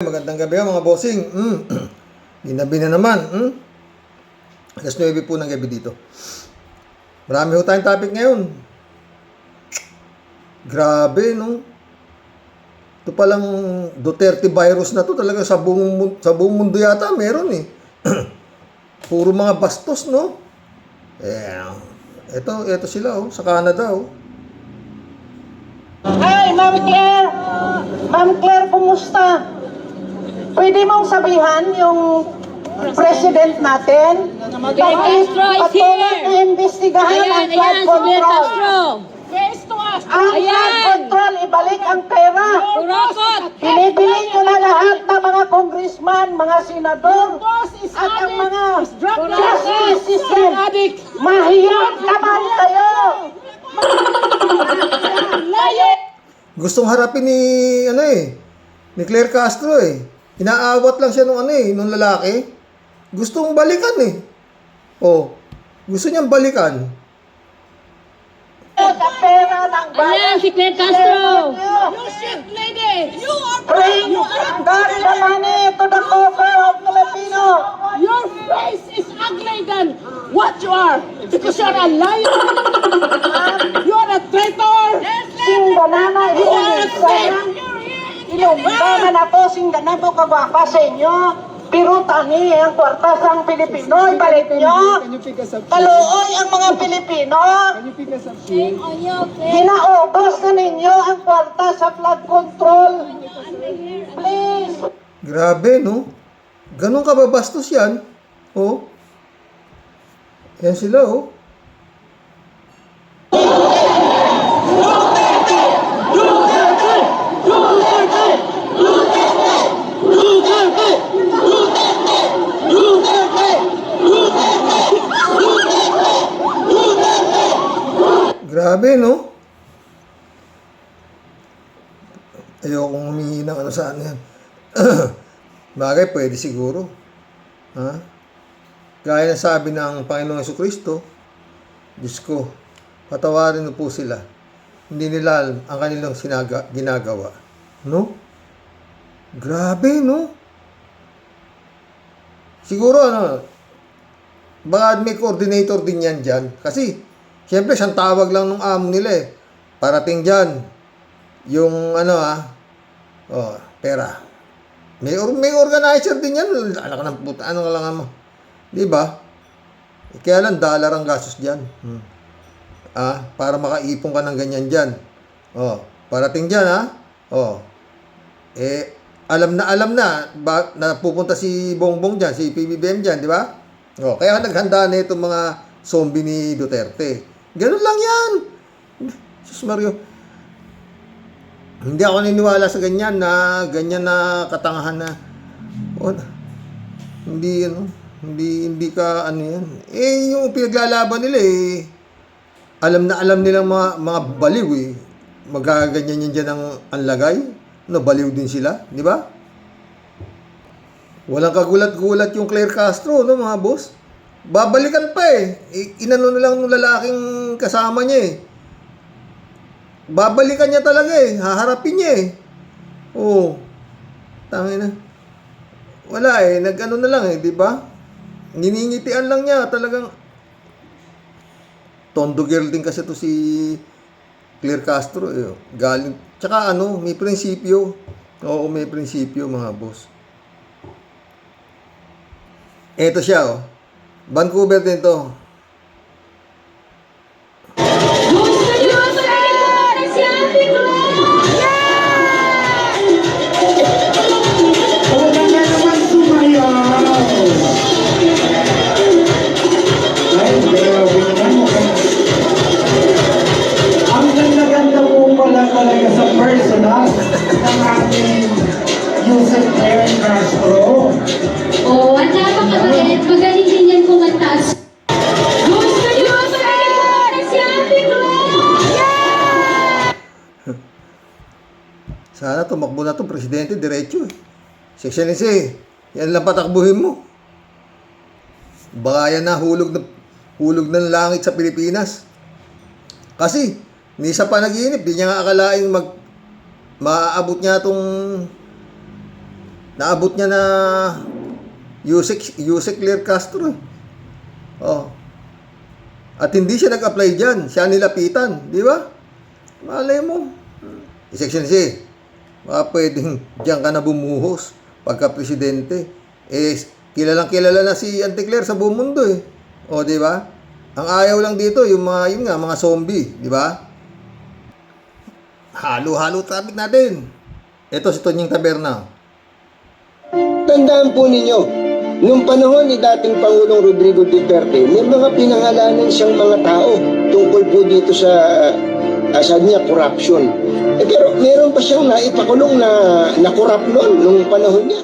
Magandang gabi mga bossing. Ginabi na naman. Alas 9 po ng gabi dito. Marami ho tayong topic ngayon. Grabe, no? Ito palang Duterte virus na to talaga sa buong mundo yata meron eh. Puro mga bastos, no? Ito sila sa Canada Hi, Ma'am Claire! Ma'am Claire, kumusta? Pwede mong sabihan yung president natin? Fidel Castro is patuloy na here! imbestigahan ang Ayan, flood si Fidel control. Castro! Ang flood Ayan. control, ibalik ang pera. Urokot! Pinibili nyo na lahat ng mga congressman, mga senador, at ang mga justice system. Mahiyang kamay kayo! Gustong harapin ni Claire Castro eh. Inaawat lang siya nung lalaki. Gustong balikan eh. Gusto niyang balikan. Sa pera ng Ayan, si Claire Castro! You shit lady! You are bring God the money to the coffer of Filipino! Your face is ugly than what you are because you're a liar. You are a traitor. Singganana, ilumbaman ako, singganan po kagwapa sa inyo. Pero tani, ang kwarta sa Pilipino, ibalik nyo. Kaluoy ang mga Pilipino. Ginaubos na ninyo ang kwarta sa flood control. Please. Grabe, no? Ganun kababastos yan. Yan sila, Grabe, no? Ayokong humingi ng saan yan. Bagay, pwede siguro. Gaya na sabi ng Panginoong Jesucristo, Diyos ko, patawarin mo po sila. Hindi nila ang kanilang ginagawa. No? Grabe, no? Siguro, baka may coordinator din yan dyan. Kasi, siyempre, siyang tawag lang ng amo nila eh. Parating dyan, yung pera. May organizer din yan. Anak ka ng puta, ano lang mo. Di ba? Kaya lang, dollar ang gastos dyan. Para makaipon ka ng ganyan dyan. Parating dyan, alam na pupunta si Bongbong dyan, si PBBM dyan, di ba? Kaya naghanda na itong mga zombie ni Duterte. Ganun lang yan. Sus Mario. Hindi ako niniwala sa ganyan na katangahan na hindi ka yan. Yung pinaglalaban nila alam nilang mga baliw magaganyan yan dyan ang anlagay. Baliw din sila, di ba? Walang kagulat-gulat yung Claire Castro, mga boss. Babalikan pa inano na lang ng lalaking kasama niya Babalikan niya talaga haharapin niya tangina. Wala nag-ano na lang di ba? Niningitian lang niya talagang. Tondo girl din kasi to si Claire Castro galing. Tsaka may prinsipyo. May prinsipyo mga boss. Eto siya Vancouver din to. Ang ganda-ganda mo pala talaga sa personal ng ating Yusek Claire Castro. Ang napakagalit. Magaling din yan kumanta. Gusto niyo sa si Ate Claire! Sana tumakbo na to presidente diretso Section yan lang patakbuhin mo. Baka yan na hulog ng langit sa Pilipinas. Kasi ni sa panaginip, di niya nga akalaing maaabot niya itong Naabot niya na Yusek Claire Castro. Oh. At hindi siya nag-apply dyan. Siya nilapitan. Di ba? Malay mo. Section C. Baka pwedeng dyan ka na bumuhos pagka presidente. Kilalang kilala na si Auntie Claire sa buong mundo eh. O, di ba? Ang ayaw lang dito, yung mga zombie. Di ba? Halo-halo traffic natin. Ito si Tonying Taberna. Tandaan po ninyo, nung panahon ni dating Pangulong Rodrigo Duterte, may mga pinangalanan siyang mga tao tungkol po dito sa corruption. Pero meron pa siyang naipakulong na corrupt noon nung panahon niya.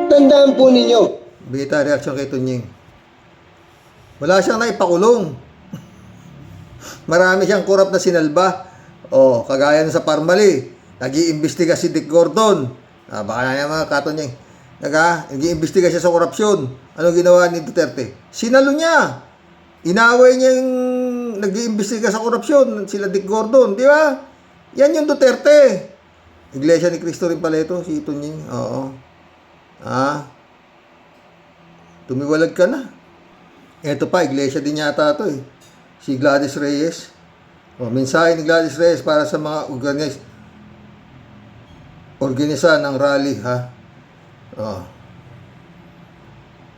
Tandaan po ninyo. Bita reaction kay Tonying. Wala siyang naipakulong. Marami siyang corrupt na sinalba. O, kagaya sa Parmali. Nag-iimbestiga si Dick Gordon. Baka na mga Katonying. Nag-iimbestiga siya sa korupsyon. Anong ginawa ni Duterte? Sinalo niya. Inaway niya yung nag-iimbestiga sa korupsyon. Sila Dick Gordon. Di ba? Yan yung Duterte. Iglesia ni Cristo rin pala ito. Si Tonying. Oo. Tumiwalag ka na. Ito pa, iglesia din yata ito eh. Si Gladys Reyes. Mensahe ni Gladys Reyes para sa mga organisa ng rally, ha?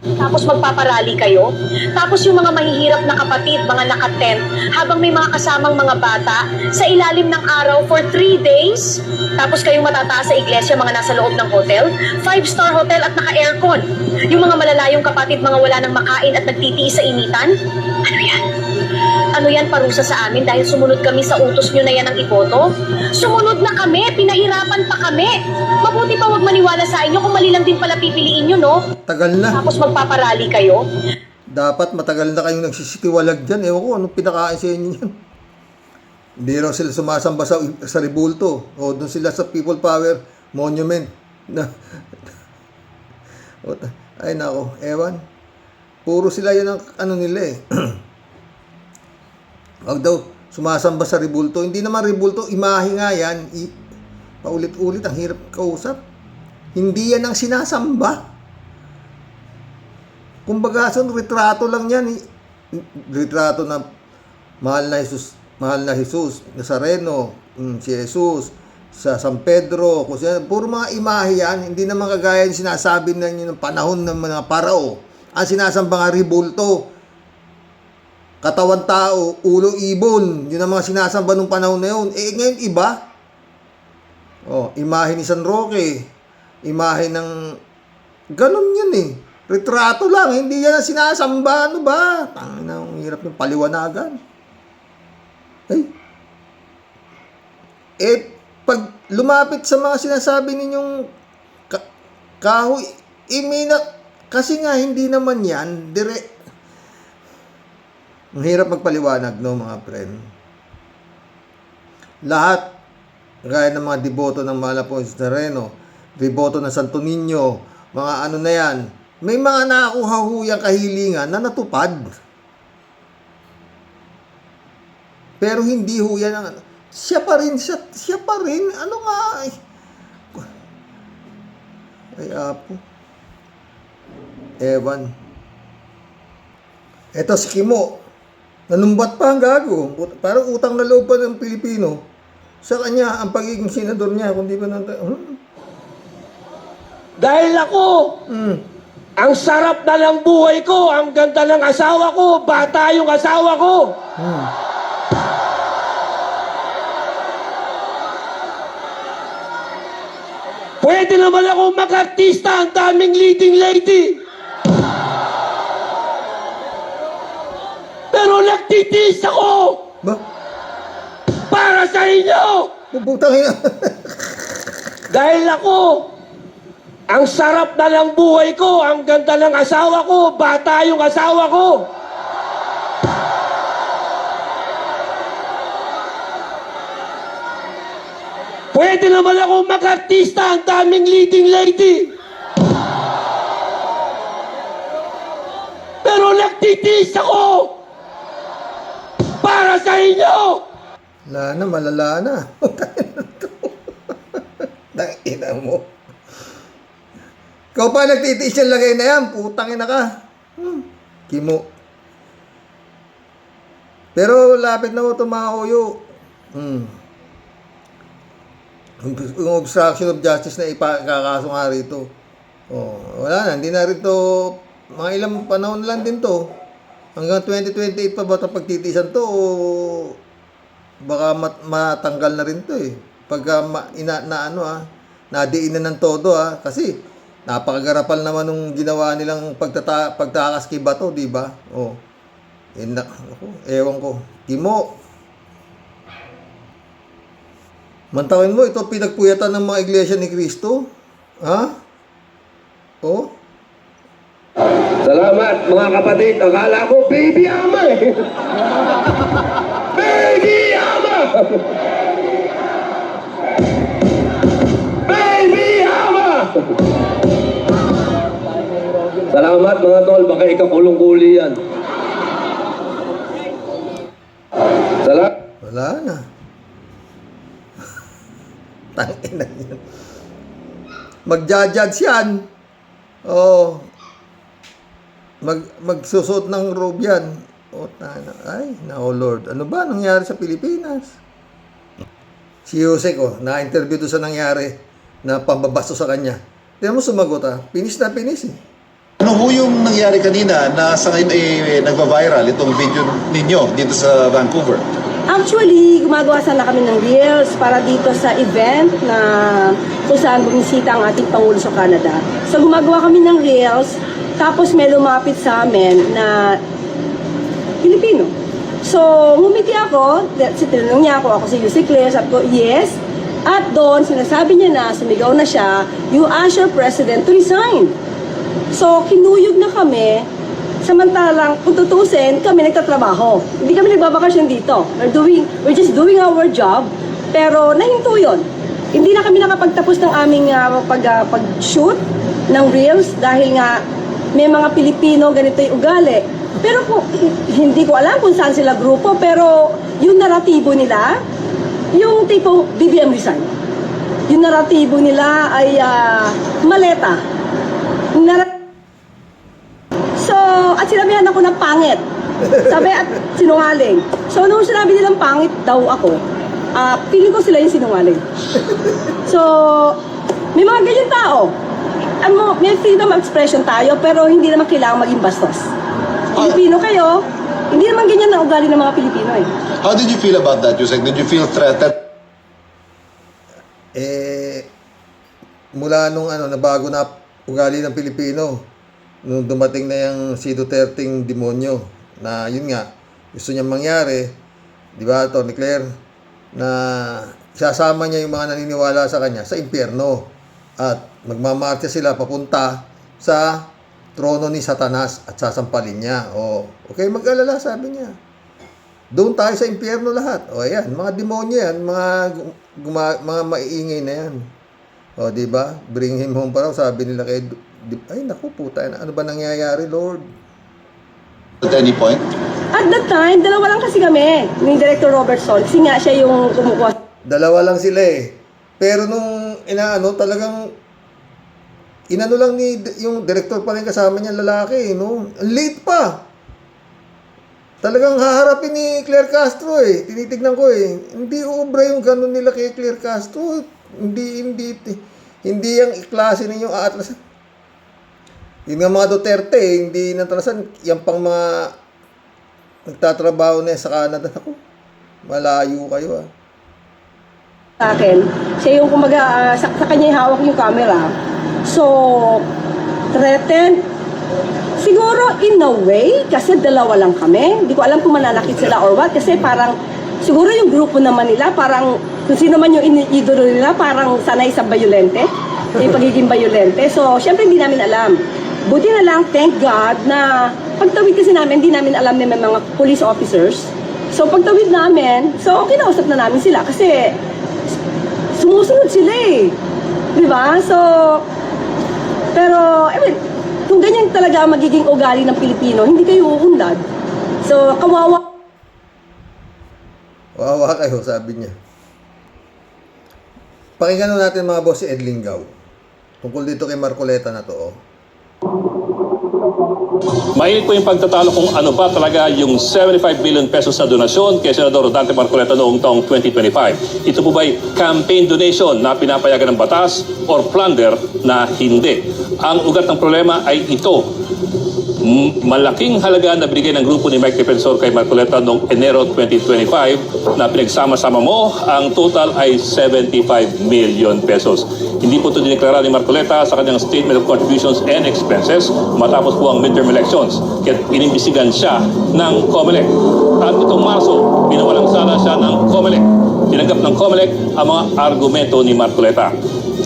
Tapos magpaparally kayo. Tapos yung mga mahihirap na kapatid, mga nakatent, habang may mga kasamang mga bata, sa ilalim ng araw for 3 days. Tapos kayong matataas sa iglesia, mga nasa loob ng hotel, 5-star hotel at naka-aircon. Yung mga malalayong kapatid, mga wala nang makain at nagtitiis sa initan. Ano yan? Ano yan parusa sa amin dahil sumunod kami sa utos nyo na yan ng iboto? Sumunod na kami, pinahirapan pa kami. Mabuti pa wag maniwala sa inyo kung mali lang din pala pipiliin nyo, no? Tagal na. Tapos magpaparally kayo. Dapat matagal na kayong nagsisitiwalag dyan. Ewan ko, anong pinakain sa inyo yan? Hindi raw sila sumasamba sa Ribulto. O doon sila sa People Power Monument. Ay nako, ewan. Puro sila yan ang ano nila eh. Wag daw sumasamba sa Ribulto. Hindi naman Ribulto, imahe nga yan. Paulit-ulit, ang hirap kausap. Hindi yan ang sinasamba. Kumbaga, retrato lang yan. Retrato na mahal na Jesus, Nazareno, si Jesus, sa San Pedro, puro mga imahe yan. Hindi naman kagaya yung sinasabi ng panahon ng mga parao. Ang sinasamba nga Ribulto, katawan tao, ulo ibon. Yun ang mga sinasamba nung panahon na yun. Ngayon iba. Imahe ni San Roque. Imahe ng... Ganun yun eh. Retrato lang. Hindi yan ang sinasamba. Ano ba? Tangina, ang hirap yung paliwanagan. Pag lumapit sa mga sinasabi ninyong kahoy, kasi nga hindi naman yan ang hirap magpaliwanag, no, mga friend. Lahat, gaya ng mga deboto ng Malapon Nazareno, deboto ng Santo Niño, mga ano na yan, may mga nakakuha huyang kahilingan na natupad. Pero hindi huyan ang... Siya pa rin. Ano nga eh. Ay, apo. Ewan. Eto si Kimo. Nanumbat pa ang gago. Parang utang na loob pa ng Pilipino. Sa kanya, ang pagiging senador niya, kundi ba Dahil ako, ang sarap na ng buhay ko, ang ganda ng asawa ko, bata yung asawa ko. Pwede naman ako mag-artista, ang daming leading lady. Pero nagtitiis ako ba? para sa inyo. Puputangin na. Dahil ako, ang sarap na ng buhay ko, ang ganda ng asawa ko, bata yung asawa ko. Pwede naman ako mag-artista, ang daming leading lady. Pero nagtitiis ako para sa inyo. Malala na. Tangina mo. Ikaw pa nagtitiis yung lagay na yan, putang ina ka. Kimo. Pero lapit na mo ito mga kuyo. Yung obstruction of justice na ipakakaso nga rito. Wala na, hindi na rito, mga ilang panahon lang din to. Hanggang 2028 pa ba ito pagtitiisan to o baka matanggal na rin to eh. Pagka nadiinan ng todo kasi napakagarapal naman nung ginawa nilang pagtakas kay Bato, di ba? Ewan ko. Kimo. Mantawin mo, ito pinagpuyatan ng mga iglesia ni Cristo. Ha? Salamat mga kapatid. Akala ko baby ama eh. Baby ama! Baby ama! Salamat mga tol. Baka ikakulong-kuli yan. Salamat. Wala na. Tangina yan. Magja-judge yan. Magsusot ng robe yan. Lord. Ano ba nangyari sa Pilipinas? Si Jose na-interview doon sa nangyari na pambabasto sa kanya. Tingnan mo sumagot Pinis na pinis eh. Ano ho yung nangyari kanina na sa ngayon nagva-viral itong video ninyo dito sa Vancouver? Actually, gumagawa sana kami ng reels para dito sa event na kung saan bumisita ang ating Pangulo sa Canada. So gumagawa kami ng reels, tapos may lumapit sa amin na Pilipino. So ngumiti ako, tinanong niya ako si Lucy Claire, sabi ko, yes. At doon, sinasabi niya na, sumigaw na siya, you ask your president to resign. So kinuyog na kami. Samantalang, kung tutusin, kami nagtatrabaho. Hindi kami nagbabakasyon dito. We're just doing our job, pero nahinto yun. Hindi na kami nakapagtapos ng aming pag-shoot ng reels dahil nga may mga Pilipino ganito yung ugali. Pero hindi ko alam kung saan sila grupo, pero yung naratibo nila, yung tipo BBM resign. Yung naratibo nila ay maleta. At sinabihan ako ng pangit. Sabi at sinungaling. So, nung sinabi nilang pangit daw ako, feeling ko sila yung sinungaling. So, may mga ganyan tao. May freedom of expression tayo, pero hindi naman kailangan maging bastos. Pilipino kayo, hindi naman ganyan ang ugali ng mga Pilipino eh. How did you feel about that, Yusek? Did you feel threatened? Mula nung nabago na ugali ng Pilipino, nung dumating na yung si Duterteng demonyo, na yun nga, gusto niyang mangyari, di ba, Tony Claire, na sasama niya yung mga naniniwala sa kanya sa impyerno at magmamarcha sila papunta sa trono ni Satanas at sasampalin niya. Okay, mag-alala, sabi niya. Doon tayo sa impyerno lahat. Ayan, mga demonyo yan, mga maiingay na yan. Di ba? Bring him home pa raw, sabi nila kay ay, naku, puta. Ano ba nangyayari, Lord? At any point? At that time, dalawa lang kasi kami ni Director Robert Sol. Kasi nga siya yung kumukuha. Dalawa lang sila eh. Pero nung talagang lang ni yung director pa rin kasama niya lalaki, no? Ang late pa. Talagang haharapin ni Claire Castro eh. Tinitignan ko eh. Hindi obra yung ganun nila kay Claire Castro. Hindi yung klase ninyong aatlasan. Yung mga Duterte, hindi natalasan. Yan pang mga nagtatrabaho na sa Canada. Ako, malayo kayo Sa akin, siya yung kumaga, sa kanya hawak yung camera. So, threatened. Siguro in a way, kasi dalawa lang kami. Hindi ko alam kung mananakit sila or what. Kasi parang, siguro yung grupo naman nila, parang, kung sino man yung idolo nila, parang sanay sa bayolente. Yung pagiging bayolente. So, syempre hindi namin alam. Buti na lang, thank God, na pagtawid kasi namin, hindi namin alam na may mga police officers. So, pagtawid namin, so, kinausap na namin sila kasi sumusunod sila eh. Diba? So, pero, kung ganyan talaga magiging ugali ng Pilipino, hindi kayo uunlad. So, kawawa. Wawa kayo, sabi niya. Pakinggan natin mga boss si Ed Lingaw. Tungkol dito kay Marcoleta na to, oh. Mainit po yung pagtatalo kung ano ba talaga yung 75 billion pesos na donasyon kay Senador Dante Marcoleta noong taong 2025. Ito po ba'y campaign donation na pinapayagan ng batas or plunder na hindi? Ang ugat ng problema ay ito. Malaking halaga na binigay ng grupo ni Mike Defensor kay Marcoleta noong Enero 2025 na pinagsama-sama mo, ang total ay 75 million pesos. Hindi po ito dineklara ni Marcoleta sa kanyang Statement of Contributions and Expenses matapos po ang midterm elections. Kaya inimbisigan siya ng COMELEC. At itong Marso, binawalang sala siya ng COMELEC. Tinanggap ng COMELEC ang mga argumento ni Marcoleta.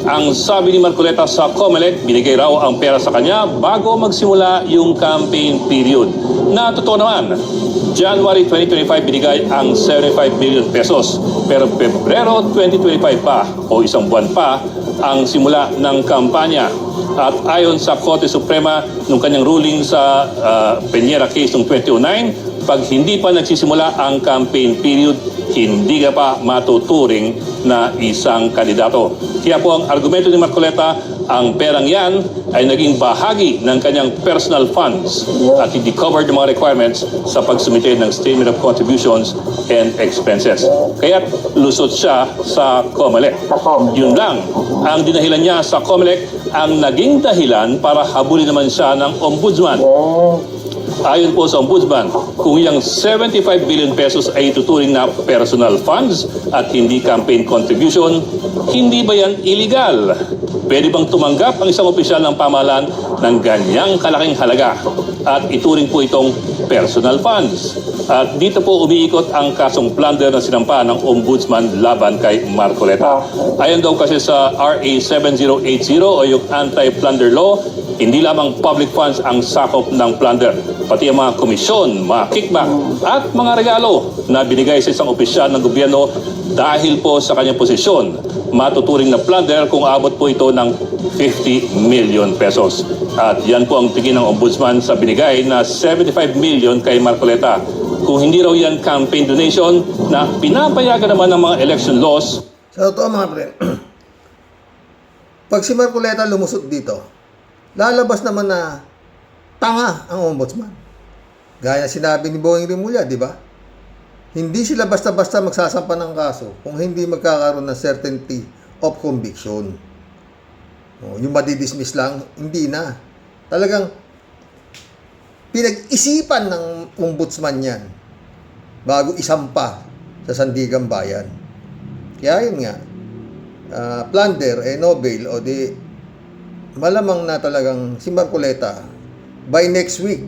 Ang sabi ni Marcoleta sa COMELEC, binigay raw ang pera sa kanya bago magsimula yung campaign period. Na totoo naman, January 2025 binigay ang 75 million pesos. Pero Pebrero 2025 pa o isang buwan pa ang simula ng kampanya. At ayon sa Korte Suprema nung kanyang ruling sa Peñera case noong 2009, pag hindi pa nagsisimula ang campaign period, hindi ka pa matuturing na isang kandidato. Kaya po ang argumento ni Marcoleta, ang perang yan ay naging bahagi ng kanyang personal funds at hindi covered ng mga requirements sa pagsumite ng Statement of Contributions and Expenses. Kaya lusot siya sa COMELEC. Yun lang, ang dinahilan niya sa COMELEC ang naging dahilan para habulin naman siya ng ombudsman. Ayon po sa ombudsman, kung yung 75 billion pesos ay tuturing na personal funds at hindi campaign contribution, hindi ba yan illegal? Pwede bang tumanggap ang isang opisyal ng pamahalaan ng ganyang kalaking halaga at ituring po itong personal funds? At dito po umiikot ang kasong plunder na sinampa ng ombudsman laban kay Marcoleta. Ayon daw kasi sa RA 7080 o yung anti-plunder law, hindi lamang public funds ang sakop ng plunder, pati ang mga komisyon, mga kickback at mga regalo na binigay sa isang opisyal ng gobyerno dahil po sa kanyang posisyon. Matuturing na plunder kung abot po ito ng 50 million pesos. At yan po ang tingin ng ombudsman sa binigay na 75 million kay Marcoleta. Kung hindi raw yan campaign donation na pinapayagan naman ng mga election laws. Sa totoo mga pre, pag si Marcoleta lumusot dito, lalabas naman na tanga ang ombudsman. Gaya sinabi ni Boeing Rimulya, di ba? Hindi sila basta-basta magsasampa ng kaso kung hindi magkakaroon ng certainty of conviction. Yung madidismiss lang, hindi na. Talagang pinag-isipan ng ombudsman yan bago isampa sa Sandigan Bayan. Kaya yun nga, plunder, no bail, o di malamang na talagang si Marcoleta by next week,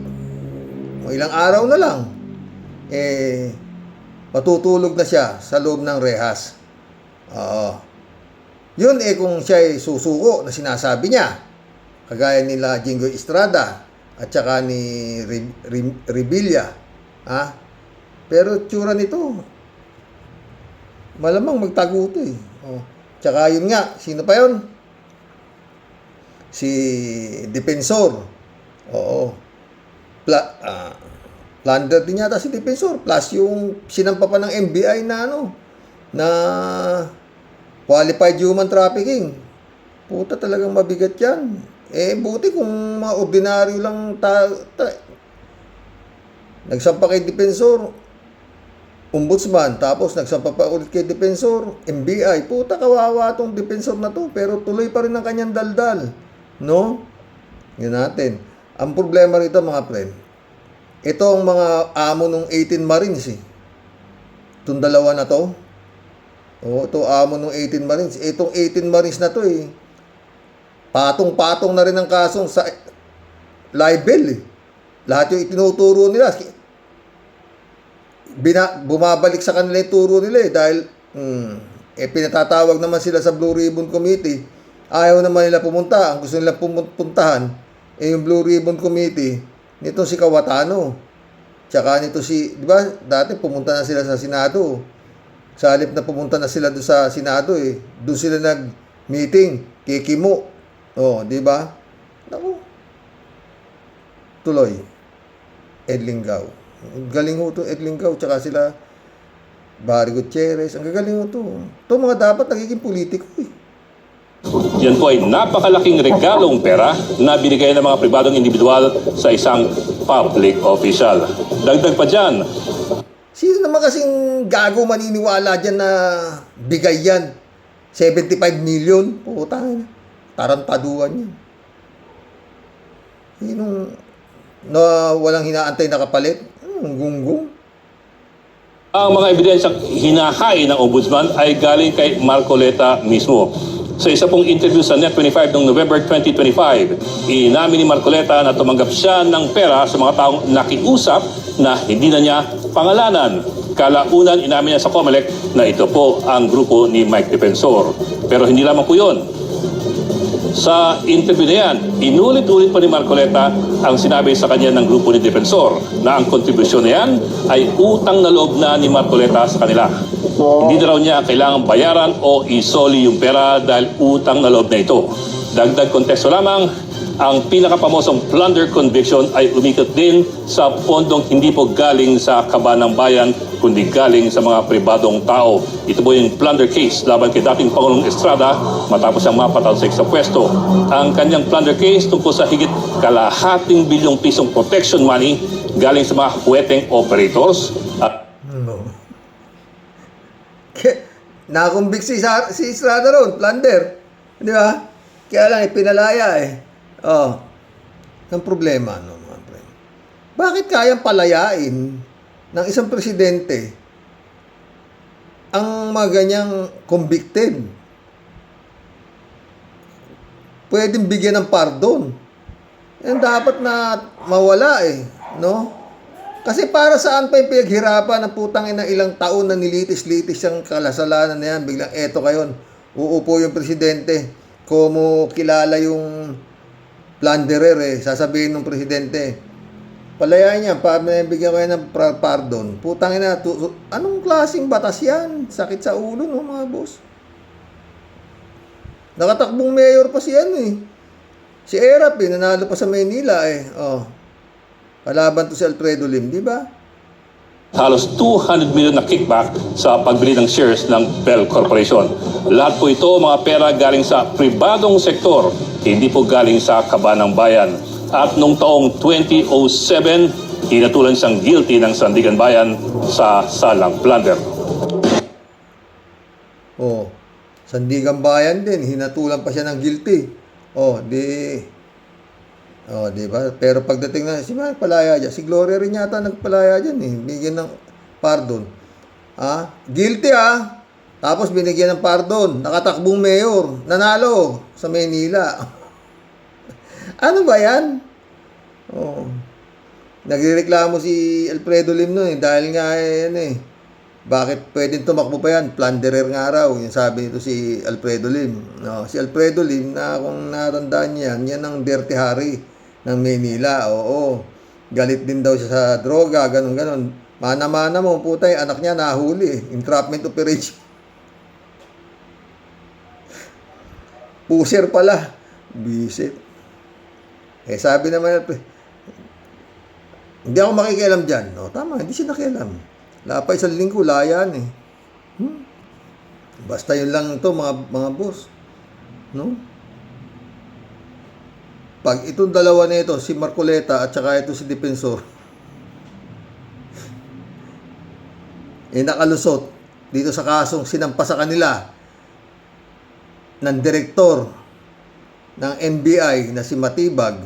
o ilang araw na lang, matutulog na siya sa loob ng rehas. Yun kung siya ay susuko na sinasabi niya, kagaya nila Jinggoy Estrada at saka ni Revilla. Pero tsura nito, malamang magtago ito Tsaka yun nga, sino pa yun? Si Defensor. Plunder din yata si Defensor. Plus yung sinampa pa ng NBI na na qualified human trafficking. Puta, talagang mabigat yan. Buti kung mga ordinaryo lang nagsampa kay Defensor, ombudsman, tapos nagsampa pa ulit kay Defensor, NBI. Puta, kawawa tong Defensor na to, pero tuloy pa rin ang kanyang daldal. No? Yun natin. Ang problema rito mga friend, ito ang mga amo ng 18 Marines Itong dalawa na to. Ito amo ng 18 Marines. Itong 18 Marines na to patong-patong na rin ang kasong sa libel Lahat yung itinuturo nila. Bumabalik sa kanila yung turo nila dahil pinatatawag naman sila sa Blue Ribbon Committee. Ayaw naman nila pumunta. Ang gusto nila pumuntahan yung Blue Ribbon Committee nito si Cayetano. Tsaka nito di ba, dati pumunta na sila sa Senado. Sa halip na pumunta na sila doon sa Senado doon sila nag-meeting, kikimo. Di ba? Naku. Tuloy. Edlinggaw. Galing ho to Edlinggaw, tsaka sila Barry Gutierrez. Ang gagaling ho to. Ito mga dapat nagiging politiko Yan po ay napakalaking regalong pera na binigay ng mga pribadong individual sa isang public official. Dagdag pa dyan, Sino naman kasing gago maniniwala dyan na bigay yan? 75 million? Putang, tarantaduan yan. Sinong na walang hinaantay na kapalit? Gunggong. ang mga ebidensyang hinahain ng ombudsman ay galing kay Marcoleta mismo. Sa isa pong interview sa Net25 noong November 2025, inamin ni Marcoleta na tumanggap siya ng pera sa mga taong nakiusap na hindi na niya pangalanan. Kalaunan, inamin niya sa COMELEC na ito po ang grupo ni Mike Defensor. Pero hindi lamang po yun. Sa interview na yan, inulit-ulit pa ni Marcoleta ang sinabi sa kanya ng grupo ni Defensor na ang kontribusyon na yan ay utang na loob na ni Marcoleta sa kanila. Hindi na raw niya kailangang bayaran o isoli yung pera dahil utang na loob na ito. Dagdag konteksto lamang, ang pinakapamosong plunder conviction ay umikot din sa pondong hindi po galing sa kaban ng bayan, kundi galing sa mga pribadong tao. Ito po yung plunder case laban kay dating Pangulong Estrada matapos siyang mapatalsik sa pwesto. Ang kanyang plunder case tungkol sa higit kalahating bilyong pisong protection money galing sa mga huweteng operators at Nakumbik si Estrada ron, plunder. Di ba? Kaya lang, pinalaya eh. Oh. Ang problema, no? Bakit kayang palayain ng isang presidente ang mga ganyang convicted? Pwedeng bigyan ng pardon. Yan dapat na mawala eh. No? Kasi para saan pa yung pinaghirapan ng putang ina ilang taon na nilitis-litis yung kalasalanan na yan. Biglang eto kayon, uupo yung presidente. Como kilala yung plunderer eh. Sasabihin ng presidente, palayain niya, bigyan kayo ng pardon. Putang ina, anong klaseng batas yan? Sakit sa ulo no mga boss. Nakatakbong mayor pa si ano eh. Si Erap eh, nanalo pa sa Maynila eh. Oh. Kalaban to si Alfredo Lim, di ba? halos 200 million na kickback sa pagbili ng shares ng Bell Corporation. Lahat po ito mga pera galing sa pribadong sektor, hindi po galing sa kaban ng bayan. At noong taong 2007, hinatulan siyang guilty ng Sandigan Bayan sa salang plunder. Oh, Sandigan Bayan din, hinatulan pa siya ng guilty. Di ba? Pero pagdating na si palaya dyan, si Gloria rin yata nagpalaya dyan eh, bigyan ng pardon. Guilty tapos binigyan ng pardon, nakatakbong mayor, nanalo sa Maynila. Ano ba yan? Nagrereklamo si Alfredo Lim noon dahil nga bakit pwedeng tumakbo pa yan? Plunderer nga raw, yung sabi nito si Alfredo Lim. Si Alfredo Lim, na kung natandaan niya, yan ang dirty Harry ng Maynila. Oo, galit din daw siya sa droga, ganun. Mana-mana mo, putay, anak niya nahuli. Entrapment operation. Puser pala. Bisit. Sabi naman, hindi ako makikialam dyan. Tama, hindi siya nakialam. Lapay sa linggo, layan eh. Basta yun lang ito, mga boss. No? Pag itong dalawa na ito, si Marcoleta at saka ito si Defensor, nakalusot dito sa kasong sinampa sa kanila ng direktor ng NBI na si Matibag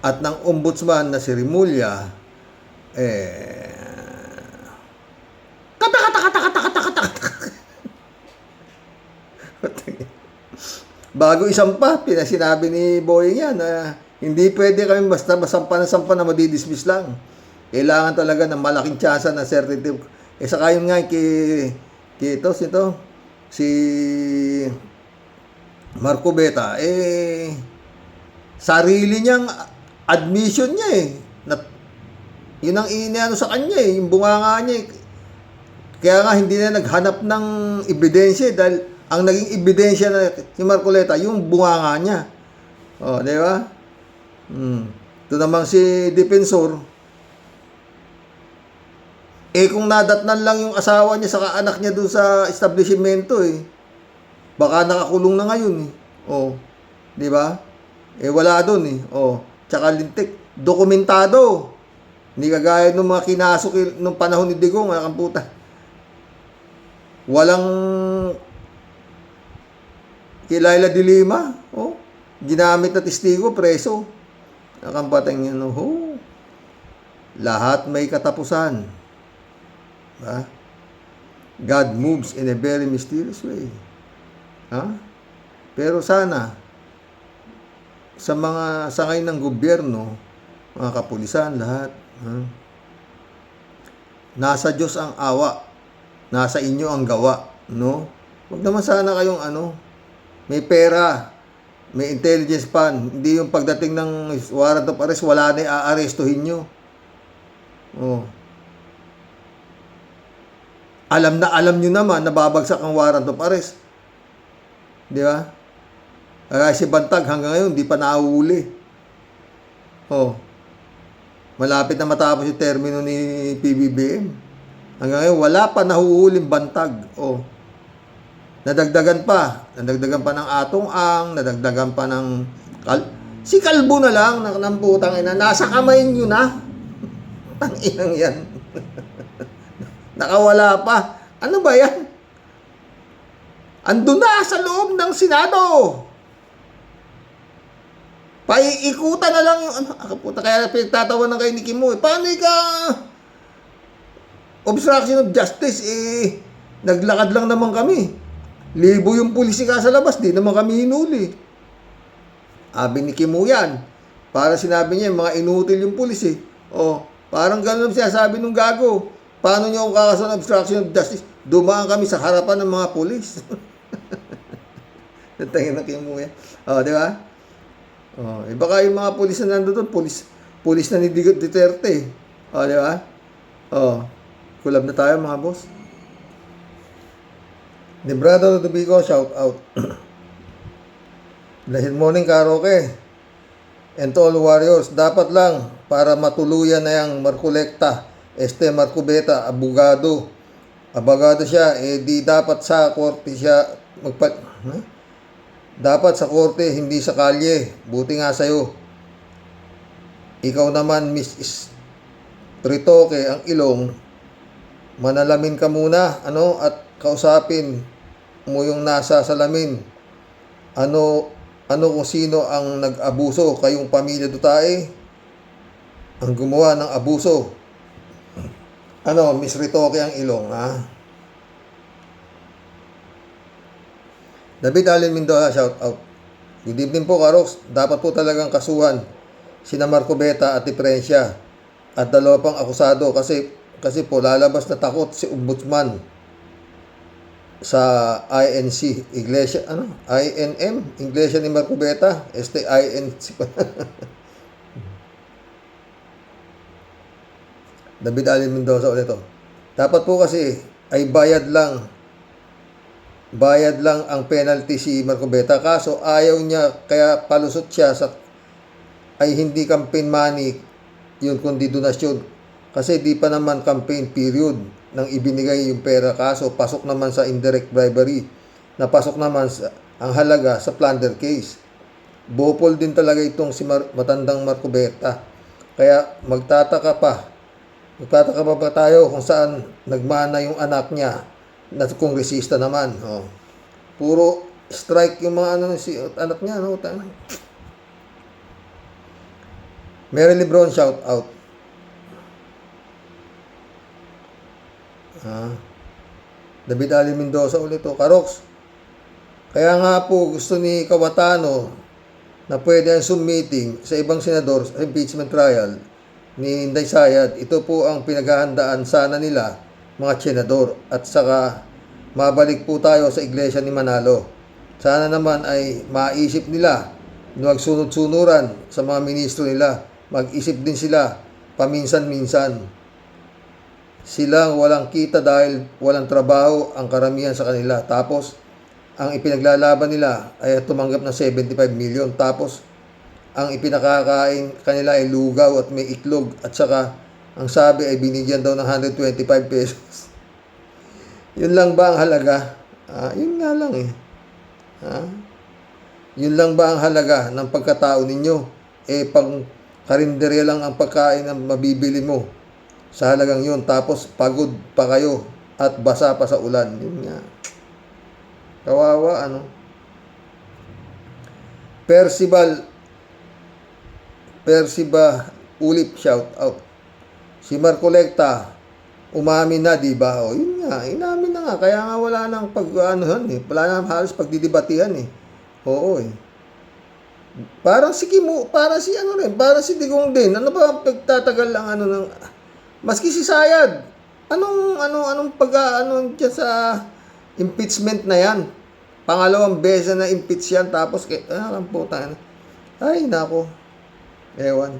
at ng ombudsman na si Rimulya, bago isampa, pinasinabi ni Boying yan na hindi pwede kami basta masampa na madidismiss lang. Kailangan talaga ng malaking tsansa na certitude. Saka yun nga si Marco Beta, sarili niyang admission niya yun ang iniano sa kanya yung bunganga niya Kaya nga hindi na naghanap ng ebidensya dahil ang naging ebidensya na si Marcoleta, yung bunganga niya. Di ba? Ito naman si Defensor. Kung nadatnan lang yung asawa niya sa anak niya doon sa establishmento Baka nakakulong na ngayon eh. Oh, di ba? Eh wala doon eh. Oh, tsaka lintik, dokumentado. Hindi kagaya ng mga kinasok nung panahon ni Digong, ang puta. Walang Kilaila de Lima, oh, ginamit na testigo, preso. Nakampatang yun, oh. Lahat may katapusan. Diba? God moves in a very mysterious way. Ha? Pero sana, sa mga sangay ng gobyerno, mga kapulisan, lahat, ha? Nasa Diyos ang awa. Nasa inyo ang gawa. No? Huwag naman sana kayong may pera, may intelligence pan. Hindi yung pagdating ng warrant of arrest, wala na i-aarestuhin nyo. Oh. Alam nyo naman na babagsak ang warrant of arrest. Di ba? Kaya si Bantag hanggang ngayon, di pa nauuli. Oh. Malapit na matapos yung termino ni PBBM. Hanggang ngayon, wala pa nahuhuling Bantag. Oh. Nadagdagan pa ng Atong Ang, nadagdagan pa ng si Kalbo na lang ng putang ina, nasa kamay nyo na. Tanginang yan. Nakawala pa. Ano ba yan? Andun na sa loob ng Senado. Paiikutan na lang yung puta, kaya pinagtatawanan kay Nicky Mo. Paano ka obstruction of justice? Naglakad lang naman kami. Libo yung pulis ka sa labas, di naman kami hinuli. Abi ni Kim yan. Para sinabi niya, mga inutil yung pulis eh. Oh, parang gano'n siya sabi nung gago. Paano niyo kakasan obstruction of justice? Dumaan kami sa harapan ng mga pulis. Natangin na Kim yan. Oh, di ba? Oh, baka yung mga pulis na nandoon, pulis na ni Duterte. Oh, di ba? Oh, kulab na tayo mga boss. The brother of the Bigo, shout out. Blessed morning, karaoke. And to all warriors, dapat lang para matuluyan na yung Marcoleta, Marcobeta, abogado siya, di dapat sa korte siya dapat sa korte, hindi sa kalye. Buti nga sa'yo. Ikaw naman, Miss Ritoke, ang ilong, manalamin ka muna, at kausapin mo yung nasa salamin. Ano kung sino ang nag-abuso, kayong pamilya Dutae ang gumawa ng abuso. Miss Ritoke ang ilong, ha? David Allen Mendoza, shout out. Good evening po, Karoks. Dapat po talagang kasuhan sina Marcobeta at Diferensya at dalawa pang akusado kasi po lalabas na takot si Ombudsman sa INC, Iglesia, INM, Iglesia ni Marcobeta, INC. David Allen Mendoza ulit ito. Dapat po kasi ay bayad lang ang penalty si Marcobeta, kaso ayaw niya, kaya palusot siya ay hindi campaign money yun kundi donasyon, kasi di pa naman campaign period nang ibinigay yung pera, kaso pasok naman sa indirect bribery, napasok naman ang halaga sa plunder case. Bopol din talaga itong si matandang Marcobeta, kaya magtataka pa tayo kung saan nagmana yung anak niya na kongresista naman. Oh. Puro strike yung mga si anak niya, Mary Lebron, shout out. David Ali Mendoza ulit to. Karoks, kaya nga po gusto ni Kawatano na pwede ang Zoom meeting sa ibang senador sa impeachment trial ni Inday Sayad. Ito po ang pinaghahandaan sana nila, mga senador, at saka mabalik po tayo sa iglesia ni Manalo. Sana naman ay maisip nila, huwag sunod-sunuran sa mga ministro nila. Mag-isip din sila paminsan-minsan. Silang walang kita dahil walang trabaho ang karamihan sa kanila. Tapos, ang ipinaglalaban nila ay tumanggap ng 75 million. Tapos, ang ipinakakain kanila ay lugaw at may itlog. At saka, ang sabi ay binigyan daw ng 125 pesos. Yun lang ba ang halaga? Yun nga lang eh. Ha? Yun lang ba ang halaga ng pagkatao ninyo? Pang karinderya lang ang pagkain na mabibili mo sa halagang yun. Tapos pagod pa kayo at basa pa sa ulan. Yun nga. Kawawa, ano? Perciba Ulip, shout out. Si Marcolecta, umamin na, di ba? O, yun nga, inamin na nga. Kaya nga wala nang wala nang halos pagdidibatihan eh. Oo eh. Parang si Digong din. Ano ba pagtatagal lang maski si Sayad. Anong dyan sa impeachment na yan? Pangalawang beses na impeach yan tapos ang puta. Ay nako. Ewan.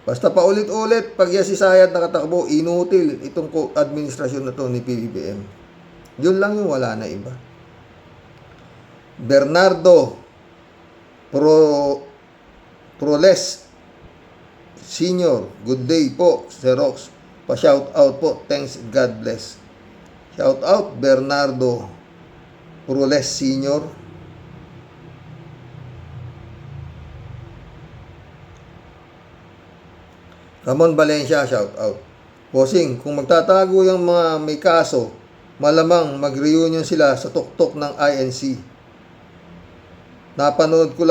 Basta paulit-ulit pag yan si Sayad nakatakbo, inutil itong administrasyon na to ni PBBM. Yun lang yung wala na iba. Bernardo Proles Senior, good day po, Xerox. Pa-shout out po, thanks, God bless. Shout out Bernardo Proles Senior. Ramon Valencia, shout out. Bossing, kung magtatago yung mga may kaso, malamang mag-reunion sila sa tuktok ng INC. Napanood ko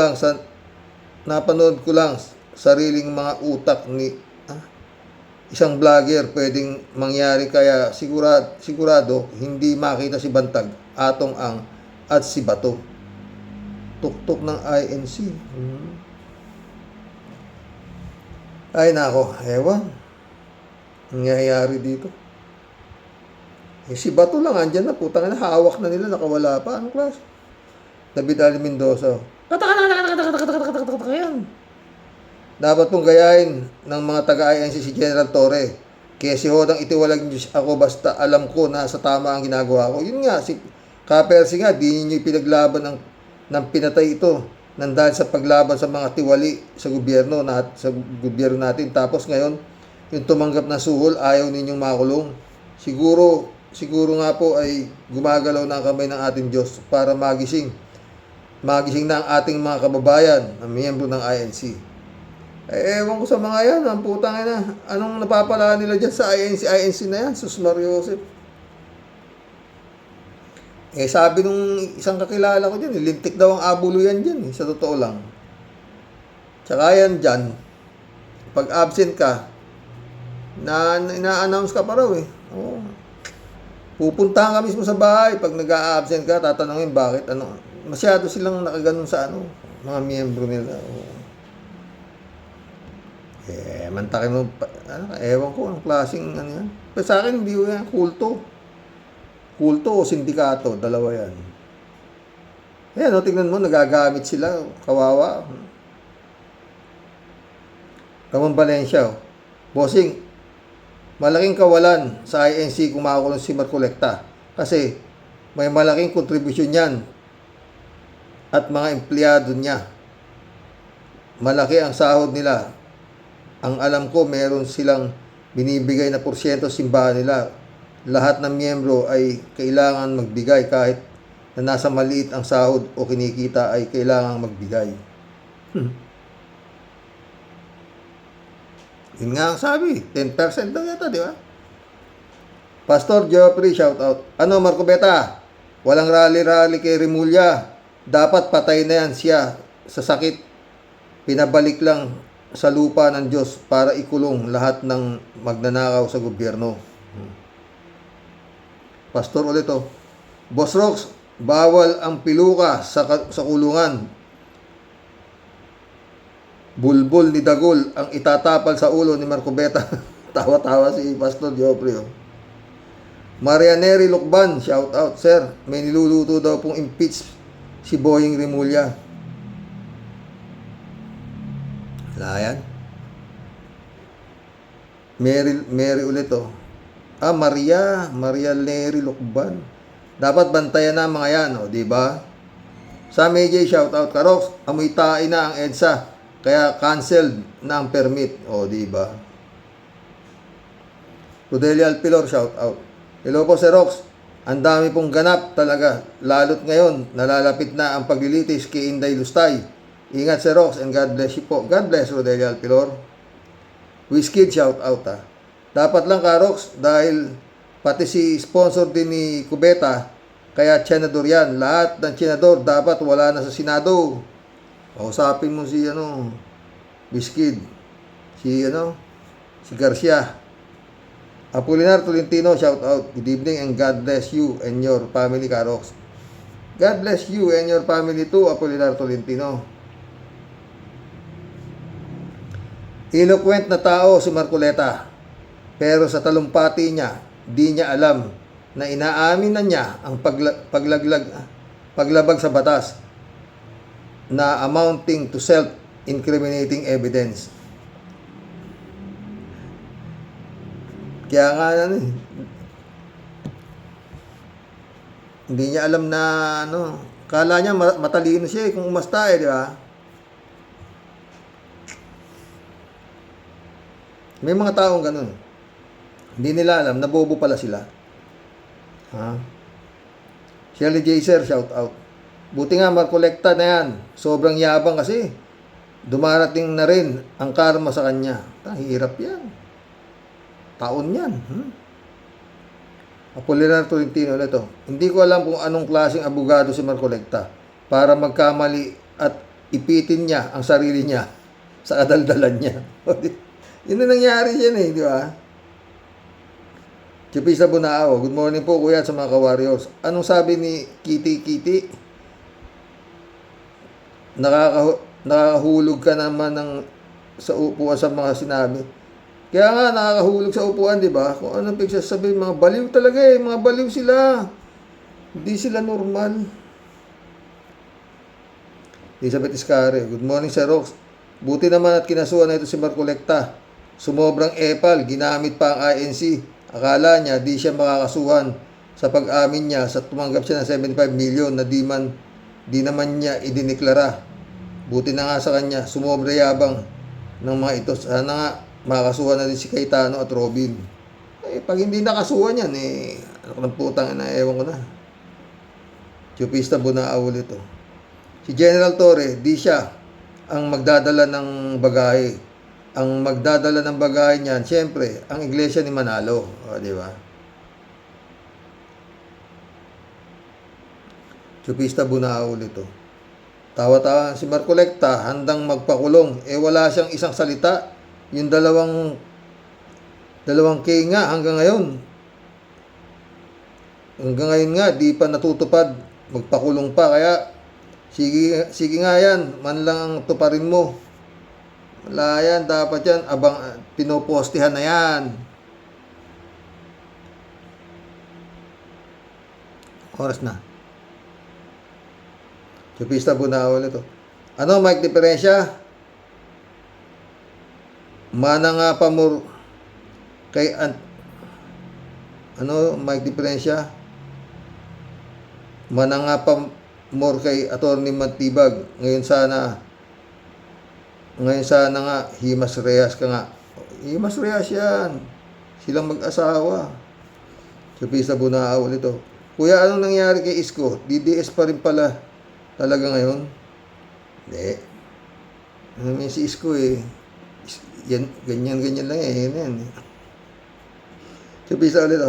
lang sariling mga utak ni isang vlogger pwedeng mangyari, kaya sigurado hindi makita si Bantag, Atong Ang at si Bato. Tuktok ng INC. Ay nako, ewan. Nangyayari dito. Si Bato lang andyan na, putang na, hawak na nila, nakawala pa. Anong klase? David Ali Mendoza. Yan. Dapat pong gayahin ng mga taga-INC si General Torre. Kaya si Hodang itiwalag niyo ako basta alam ko na sa tama ang ginagawa ko. Yun nga, si Kapersi nga, di niyo pinaglaban ng pinatay ito nang dahil sa paglaban sa mga tiwali sa gobyerno natin. Tapos ngayon, yung tumanggap na suhol, ayaw ninyong makulong. Siguro nga po ay gumagalaw na ang kamay ng ating Diyos para magising na ang ating mga kababayan na miyembro ng INC. Ewan ko sa mga yan, ang putang ina. Anong napapala nila dyan sa INC na yan? Sus Mario Joseph. Sabi nung isang kakilala ko dyan, lintik daw ang abulo yan dyan, sa totoo lang. Tsaka yan dyan, pag absent ka, ina-announce ka pa raw eh. Oo. Pupuntahan ka mismo sa bahay, pag nag-a-absent ka, tatanungin bakit, masyado silang nakaganon sa mga miyembro nila. Oo. Mantakin mo, ewan ko, anong klaseng yan. Pero sa akin, hindi ko yan, kulto o sindikato, dalawa yan. Ayan, tingnan mo, nagagamit sila, kawawa. Ramon Valencia, bossing, malaking kawalan sa INC kung makakulong si Marcolecta. Kasi, may malaking kontribusyon yan at mga empleyado niya. Malaki ang sahod nila. Ang alam ko, meron silang binibigay na porsyento simbahan nila. Lahat ng miyembro ay kailangan magbigay kahit na nasa maliit ang sahod o kinikita ay kailangan magbigay. Yun nga ang sabi, 10% daw yata, di ba? Pastor Geoffrey, shout out. Marco Beta, walang rally kay Remulla. Dapat patay na yan siya sa sakit. Pinabalik lang sa lupa ng Diyos para ikulong lahat ng magnanakaw sa gobyerno. Pastor ulit to. Boss Rox, bawal ang piluka sa kulungan. Bulbul ni Dagol ang itatapal sa ulo ni Marco Beta. Tawa-tawa si Pastor Geoffrey. Marianeri Lukban, shout out. Sir, may niluluto daw pong impeach si Boying Remulla. Wala yan. Mary ulit to. Maria Neri Lukban. Dapat bantayan na mga yan, di ba? Sa AJ, shout out. Karox, amoy tae na ang EDSA. Kaya canceled na ang permit. Di ba? Rodelia Alpilor, shout out. Hello po, Sir Rox. Ang dami pong ganap talaga, lalo't ngayon, nalalapit na ang paglilitis kay Inday Lustay. Ingat Sir Rox and God bless you po. God bless Rodelia Alpilor. Whiskey, shout out ha. Dapat lang ka Rox, dahil pati si sponsor din ni Cubeta, kaya senador yan. Lahat ng senador dapat wala na sa Senado. Kausapin mo si Whiskey, si Garcia. Apolinar Tolentino, shout out. Good evening and God bless you and your family, Karox. God bless you and your family too, Apolinar Tolentino. Eloquent na tao si Marcoleta. Pero sa talumpati niya, di niya alam na inaamin na niya ang paglabag sa batas na amounting to self-incriminating evidence. Kaya nga hindi niya alam na kala niya matalino siya kung umasta di ba? May mga taong ganun. Hindi nila alam na bobo pala sila. Ha? Shirley Jaser, shout out. Buti nga Marcoleta na yan. Sobrang yabang kasi. Dumarating na rin ang karma sa kanya. Hirap yan. Taon yan. Apolinar Tolentino ulit. Hindi ko alam kung anong klaseng abogado si Marcoleta para magkamali at ipitin niya ang sarili niya sa kadaldalan niya. Yun na nangyari yan di ba? Chipisa Bunao, good morning po kuya sa mga ka-warriors. Anong sabi ni Kitty? Nakakahulog ka naman sa upuan sa mga sinabi. Kaya nga, nakakahulog sa upuan, di ba? Kung anong pagsasabi, mga baliw talaga mga baliw sila. Hindi sila normal. Elizabeth Iscare, good morning Sir Rox. Buti naman at kinasuhan na ito si Marcoleta. Sumobrang epal, ginamit pa ang INC. Akala niya, di siya makakasuhan sa pag-amin niya sa tumanggap siya ng 75 million na di naman niya idineklara. Buti na nga sa kanya, sumobra yabang ng mga ito. Sana nga, makakasuhan na din si Cayetano at Robin. Pag hindi nakasuhan yan, ano ng putang ewan ko na. Chupista Bunao ulit Si General Torre, di siya ang magdadala ng bagahe. Ang magdadala ng bagahe niyan, siyempre, ang iglesia ni Manalo. Di ba? Chupista Bunao ulit Tawa-tawa si Marcoleta, handang magpakulong. Wala siyang isang salita. Yung dalawang K nga hanggang ngayon. Hanggang ngayon nga, di pa natutupad. Magpakulong pa. Kaya, sige nga yan. Man lang ang tuparin mo. Wala yan. Dapat yan. Pinopostihan na yan. Oras na. Chupista Bunao ulit Ano, Mike Diferensya? Mana nga pa mo kay Mike Diferensya? Mana nga pa more kay Attorney Matibag. Ngayon sana nga Himas Reyes ka nga. Himas Reyes yan. Silang mag-asawa. Chupista Bunao ulit Kuya, anong nangyari kay Isko? DDS pa rin pala talaga ngayon? Hindi. Ano si Isko yan, ganyan lang yan. Chupista ulit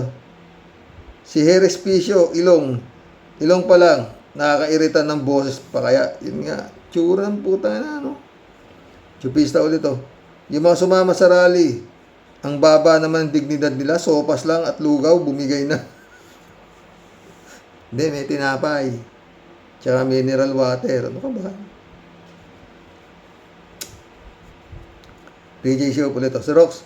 Si Jerez Picio, Ilong pa lang, nakakairita ng boses pa kaya, yun nga, tsura ng puta na, Chupista ulit yung mga sumama sa rally, ang baba naman ng dignidad nila, sopas lang at lugaw, bumigay na. Hindi, may tinapay. Tsaka mineral water. Ano ka ba? PJ Show ulit Sir Rox,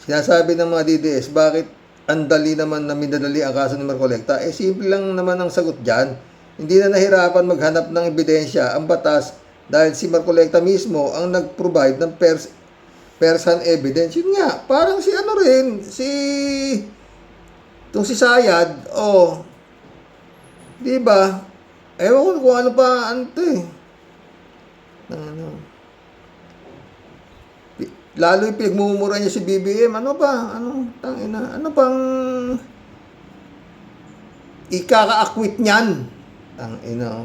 sinasabi ng mga DDS, bakit ang dali naman na minadali ang kaso ni Marcoleta? Simple lang naman ang sagot dyan. Hindi na nahirapan maghanap ng ebidensya ang batas dahil si Marcoleta mismo ang nag-provide ng first-hand evidence. Yun nga, parang si Sayad, di ba? Ewan ko kung ano pa, Lalo yung pinagmumura niya si BBM. Ano ba? Ano pang ikaka-acquit niyan. Ang ina.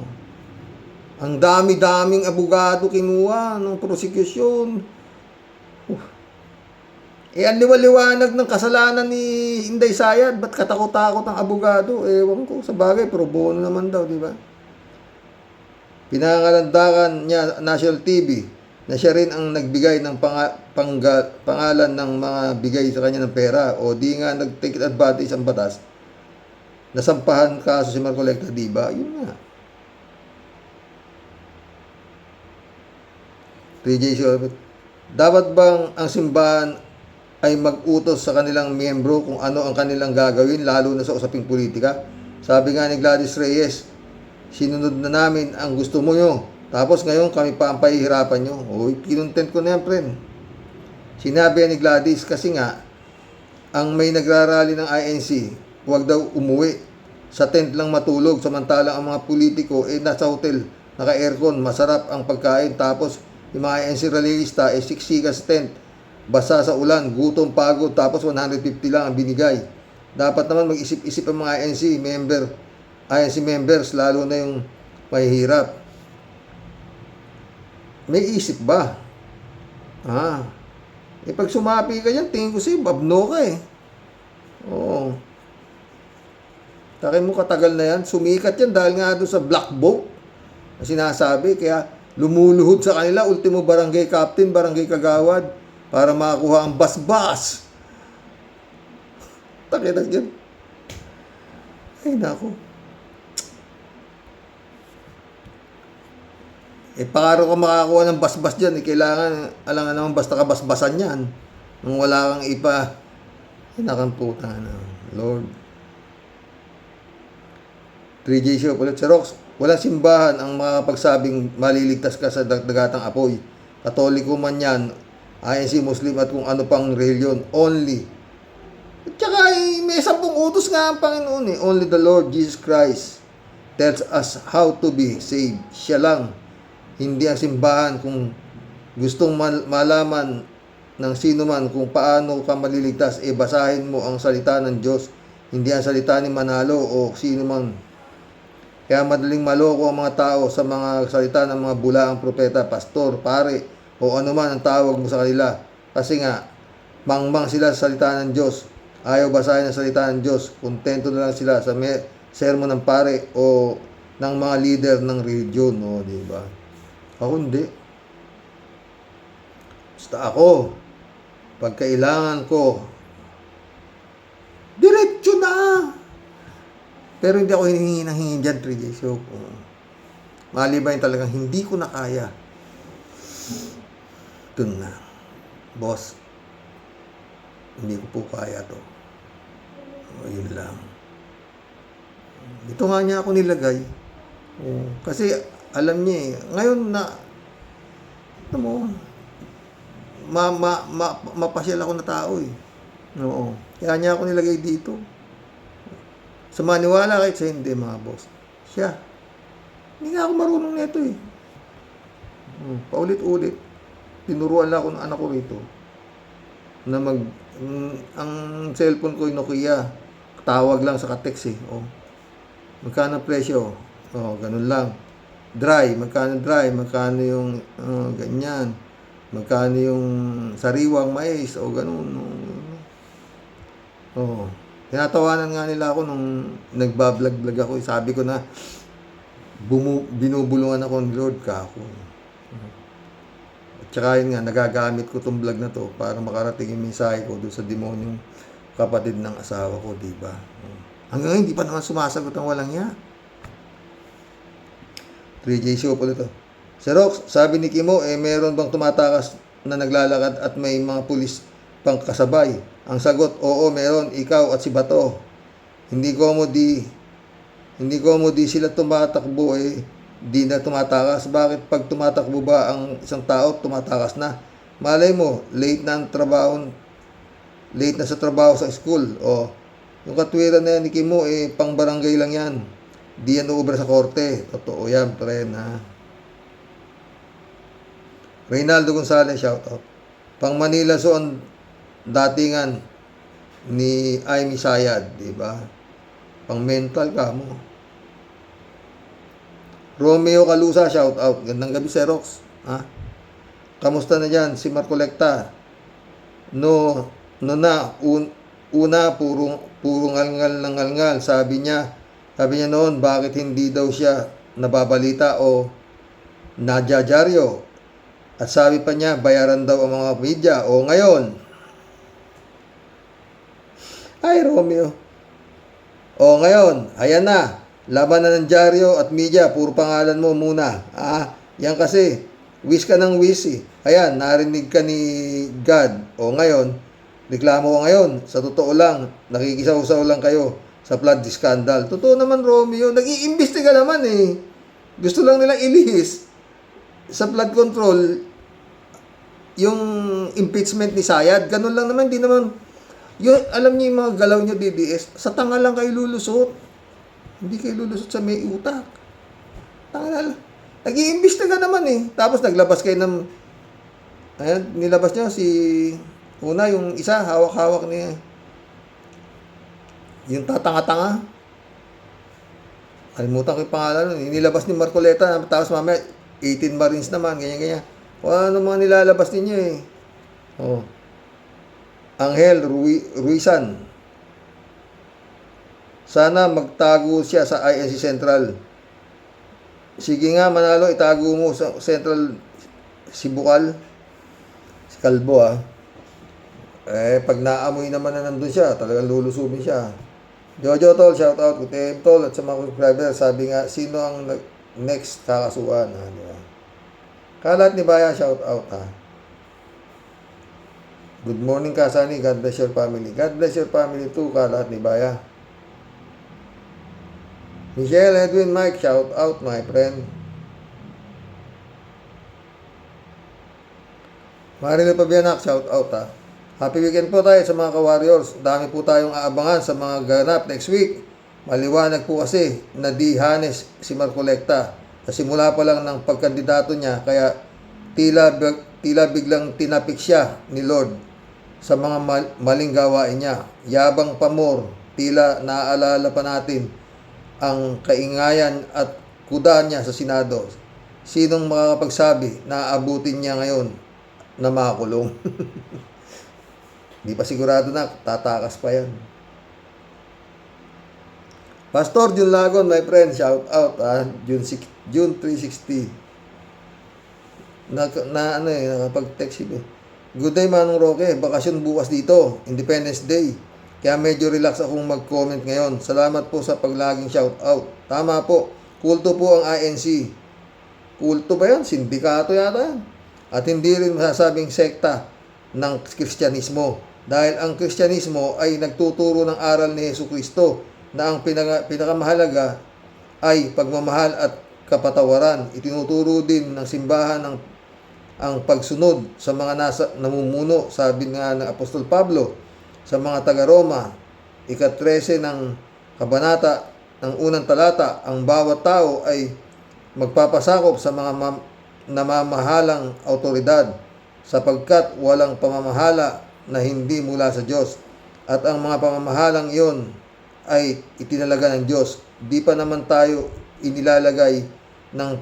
Ang dami-daming abogado kinuha ng prosecution. Ang liwaliwanag ng kasalanan ni Inday Sayad, ba't katakot-takot ang abogado? Ewan ko, sa bagay, pro bono naman daw, di ba? Pinangalandakan niya National TV na siya rin ang nagbigay ng pangalan ng mga bigay sa kanya ng pera o di nga nag-take advantage ang batas. Nasampahan kaso si Marcoleta, di ba? Yun nga. 3J Shopit. Dapat bang ang simbahan ay mag-utos sa kanilang miyembro kung ano ang kanilang gagawin, lalo na sa usaping politika? Sabi nga ni Gladys Reyes, sinunod na namin ang gusto mo nyo. Tapos ngayon kami pa ang pahihirapan nyo. Uy, kinontent ko na yan, friend. Sinabi ni Gladys kasi nga, ang may nagrarally ng INC, huwag daw umuwi. Sa tent lang matulog, samantalang ang mga politiko nasa hotel, naka-aircon, masarap ang pagkain. Tapos yung mga INC rallyista siksika sa tent, basa sa ulan, gutom, pagod, tapos 150 lang ang binigay. Dapat naman mag-isip-isip ang mga INC members, lalo na yung mahihirap. May isip ba? Pag sumapi ka dyan, tingin ko sa'yo, babno ka eh. Oo. Takin mo katagal na yan, sumikat yan dahil nga doon sa black boat na sinasabi, kaya lumuluhod sa kanila, ultimo barangay captain, barangay kagawad, para makakuha ang bas-bas. Takinak yan. Ay, nako. Pakaro ka makakuha ng bas-bas dyan, kailangan, alangan naman basta ka bas-basan yan. Nung wala kang ipa, hinakang puta na. Lord. 3J Show ulit. Si Rox, walang simbahan ang makapagsabing maliligtas ka sa dagatang apoy. Katoliko man yan, INC, Muslim at kung ano pang reliyon, only. At saka may 10 utos nga ang Panginoon eh. Only the Lord Jesus Christ tells us how to be saved. Siya lang. Hindi ang simbahan. Kung gustong malaman ng sino man kung paano ka maliligtas, basahin mo ang salita ng Diyos. Hindi ang salita ni Manalo o sino man. Kaya madaling maloko ang mga tao sa mga salita ng mga bulaang propeta, pastor, pare, o ano man ang tawag mo sa kanila. Kasi nga, mangmang sila sa salita ng Diyos. Ayaw basahin ang salita ng Diyos. Kontento na lang sila sa sermon ng pare o ng mga leader ng religion. O, diba? Ako hindi. Basta ako, pag kailangan ko, diretso na. Pero hindi ako hinihingi ng hingin dyan, 3 days. So, malibay talagang hindi ko na kaya. Doon na. Boss, hindi ko po kaya to. O, yun lang. Ito nga niya ako nilagay. Kasi, alam niya eh. Ngayon na, ito mo, mapasyal ako na tao eh. Oo. Kaya niya ako nilagay dito. Sa maniwala kahit sa hindi, mga boss. Siya. Hindi nga ako marunong nito eh. Paulit-ulit. Tinuruan lang ako ng anak ko rito. Na ang cellphone ko yung Nokia. Tawag lang sa ka-text eh. Magkano presyo? Ganun lang. Dry. Magkano dry? Magkano yung ganyan? Magkano yung sariwang mais? O ganun. Tinatawanan nga nila ako nung nagbablog ako. Sabi ko na, binubulungan ako ng Lord ka ako. At saka yun nga, nagagamit ko tong vlog na to para makarating yung mensahe ko doon sa demonyong kapatid ng asawa ko, diba? Hanggang hindi pa naman sumasagot ang walang niya. 3J Show pala to. Si Rox, sabi ni Kimo, meron bang tumatakas na naglalakad at may mga pulis pang kasabay? Ang sagot, oo, meron, ikaw at si Bato. Hindi ko mo di sila tumatakbo di na tumatakas. Bakit pag tumatakbo ba ang isang tao, tumatakas na? Malay mo, late na sa trabaho sa school. Yung katwiran na yan ni Kimo, pang barangay lang yan. Di yan uubra sa korte. Totoo yan, friend, ha? Reynaldo Gonzalez, shoutout. Pang Manila Zone, datingan ni Aimee Sayad, di ba? pang mental ka mo. Romeo Calusa, shout out. Gandang gabi, Xerox. Ha? Kamusta na dyan si Marcolecta? Una, puro ngalngal. Sabi niya noon, bakit hindi daw siya nababalita o nadyadyaryo? At sabi pa niya, bayaran daw ang mga media. O ngayon, ay Romeo. O ngayon, ayan na. Laban na ng dyaryo at media, puro pangalan mo muna. Yan kasi, wish ka ng wish eh. Ayan, narinig ka ni God. O ngayon, reklamo ka ngayon. Sa totoo lang, nakikisaw-saw lang kayo sa flood scandal. Totoo naman, Romeo. Nag-iimbestiga naman eh. Gusto lang nilang ilihis sa flood control yung impeachment ni Sayad. Ganun lang naman, di naman. Alam niyo yung mga galaw niyo, DDS, sa tanga lang kayo lulusot. Hindi kayo lulusot sa may utak. Tanga lang. Nag-iimbestiga naman eh. Tapos naglabas kayo ng, ayan, nilabas niyo si, una yung isa, hawak-hawak niya. Yung tatanga-tanga. Kalimutan ko yung pangalan nun. Nilabas ni Marcoleta, tapos mamaya 18 Marines naman, ganyan-ganyan. Ano mga nilalabas ninyo eh. Oh. Angel Ruizan. Sana magtago siya sa INC Central. Sige nga, Manalo, itago mo sa Central si Bukal. Si Kalbo pag naamoy naman na nandun siya, talagang lulusubin siya. Jojo Tol, shout out. Kutem Tol at sa mga subscriber, sabi nga, sino ang next kakasuhan? Diba? Kalat ni Baya, shout out Good morning, Kasani. God bless your family. God bless your family too, Kalat ni Baya. Michelle, Edwin, Mike, shout out, my friend. Marilo Pabianak, shout out Happy weekend po tayo sa mga ka-warriors. Dami po tayong aabangan sa mga ganap next week. Maliwanag po kasi na di hanes si Marcolecta. Simula pa lang ng pagkandidato niya, kaya tila biglang tinapik siya ni Lord sa mga maling gawain niya. Yabang pamor, tila naaalala pa natin ang kaingayan at kuda niya sa Senado. Sinong makakapagsabi na aabutin niya ngayon na makulong? Di pa sigurado na, tatakas pa yan. Pastor Jun Lagon, my friend, shout out June 360. Nakapag-text siya. Good day, Manong Roque. Bakasyon bukas dito, Independence Day. Kaya medyo relax akong mag-comment ngayon. Salamat po sa paglaging shout out. Tama po, kulto po ang INC. Kulto ba yan? Sindikato yata yan. At hindi rin masasabing sekta ng Kristyanismo. Dahil ang Kristyanismo ay nagtuturo ng aral ni Jesucristo na ang pinakamahalaga ay pagmamahal at kapatawaran. Itinuturo din ng simbahan ang pagsunod sa mga namumuno, sabi nga ng Apostol Pablo sa mga taga-Roma, ika-13 ng kabanata ng unang talata, ang bawat tao ay magpapasakop sa mga namamahalang autoridad sapagkat walang pamamahala na hindi mula sa Diyos at ang mga pamamahalang iyon ay itinalaga ng Diyos. Di pa naman tayo inilalagay ng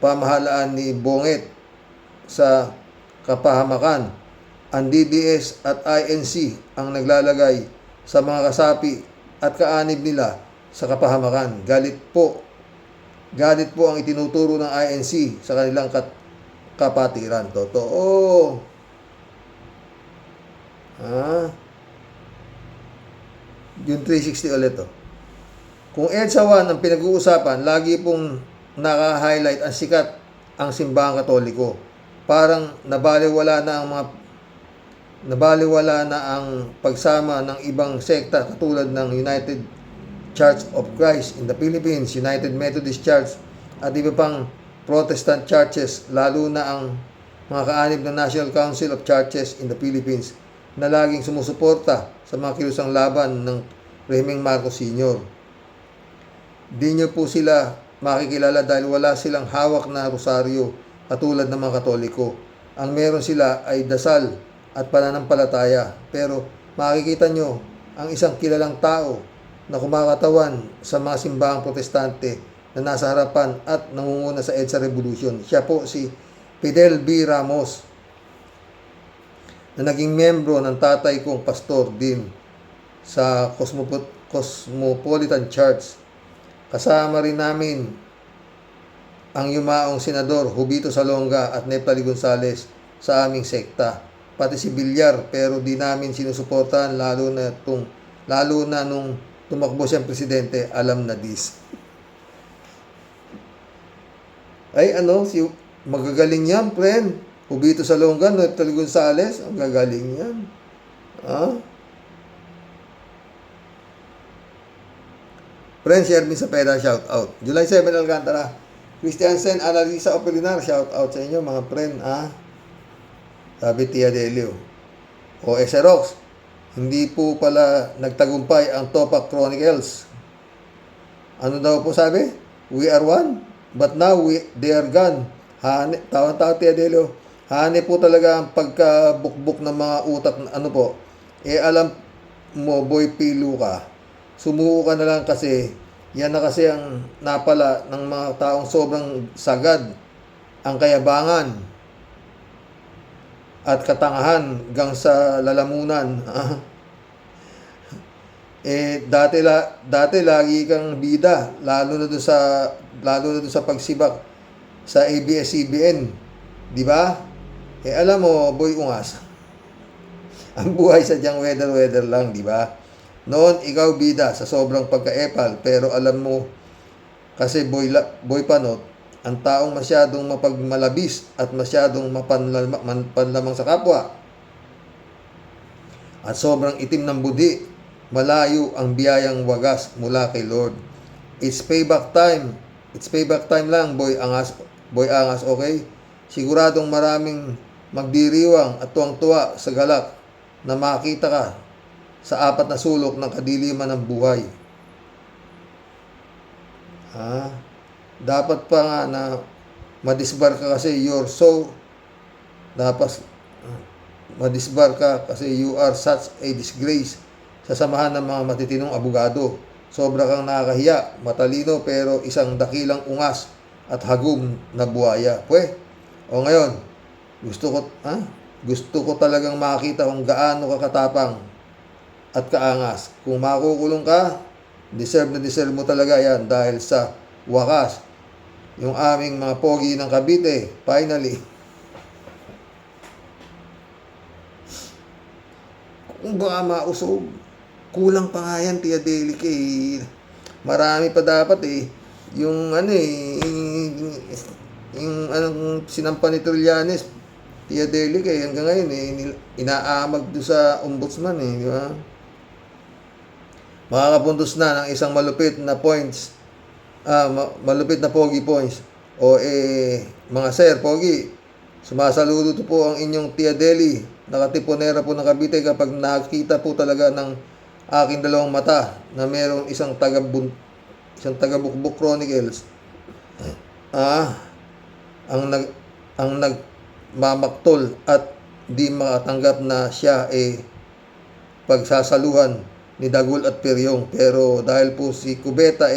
pamahalaan ni Bonget sa kapahamakan. Ang DDS at INC ang naglalagay sa mga kasapi at kaanib nila sa kapahamakan. Galit po ang itinuturo ng INC sa kanilang kapatiran. Totoo. June 360 ulit Kung EDSA 1 ang pinag-uusapan, lagi pong naka-highlight ang sikat ang simbahang Katoliko. Parang nabaliwala na ang pagsama ng ibang sekta katulad ng United Church of Christ in the Philippines, United Methodist Church at iba pang Protestant churches, lalo na ang mga kaanib ng National Council of Churches in the Philippines na laging sumusuporta sa mga kilusang laban ng Rehimeng Marcos Sr. Di nyo po sila makikilala dahil wala silang hawak na rosaryo katulad ng mga Katoliko. Ang meron sila ay dasal at pananampalataya. Pero makikita nyo ang isang kilalang tao na kumakatawan sa mga simbahang protestante na nasa harapan at nangunguna sa EDSA Revolution. Siya po si Fidel B. Ramos, na naging membro ng tatay kong pastor din sa Cosmopolitan Church. Kasama rin namin ang yumaong senador Jubito Salonga at Neftali Gonzales sa aming sekta. Pati si Villar, pero di namin sinusuportahan lalo na nung tumakbo siyang presidente, alam na this. Ay si magagaling yan, friend. Jubito Salonga, Neftali Gonzales, ang gagaling yan. Friend, Shermin Sapeda, shout out. July 7, Alcantara. Christiansen, Analisa Opelinar, shout out sa inyo mga friend, Sabi Tia Delio. O Eserox, hindi po pala nagtagumpay ang Topak Chronicles. Ano daw po sabi? We are one, but now they are gone. Tawan-tawa Tia Delio. Hane po talaga ang pagkabukbuk ng mga utak na alam mo, Boy P. Luca, sumuko ka na lang kasi yan na kasi ang napala ng mga taong sobrang sagad ang kayabangan at katangahan hanggang sa lalamunan. Dati lagi kang bida, lalo na doon sa pagsibak sa ABS-CBN, di ba? Alam mo, Boy Ungas, ang buhay sadyang weather lang, di ba? Noon, ikaw bida sa sobrang pagka-epal, pero alam mo, kasi boy Panot, ang taong masyadong mapagmalabis at masyadong mapanlamang sa kapwa, at sobrang itim ng budi, malayo ang biyayang wagas mula kay Lord. It's payback time. It's payback time lang, Boy Angas, okay? Siguradong maraming magdiriwang at tuwang-tuwa sa galak na makita ka sa 4 na sulok ng kadiliman ng buhay. Dapat pa nga na madisbar ka kasi madisbar ka kasi you are such a disgrace sa samahan ng mga matitinong abogado. Sobra kang nakakahiya, matalino pero isang dakilang ungas at hagum na buhaya. Ngayon, gusto ko talagang makita kung gaano ka katapang at kaangas. Kung makukulong ka, deserve na deserve mo talaga yan dahil sa wakas, yung aming mga pogi ng Cavite, finally. Kung baka mausog, kulang pa nga yan, Tia Delic, marami pa dapat yung sinampa ni Trillanes, Tia Delic, hanggang ngayon inaamag doon sa ombudsman, di ba? Makakapuntos na ng isang malupit na points, malupit na pogi points. Mga sir, pogi, sumasaludo po ang inyong Tia Deli, nakatiponera po ng Cavite kapag nakita po talaga ng aking dalawang mata na mayroong isang taga-bukbuk Chronicles ang nagmamaktol at di makatanggap na siya pagsasaluhan ni Dagul at Peryong. Pero dahil po si Cubeta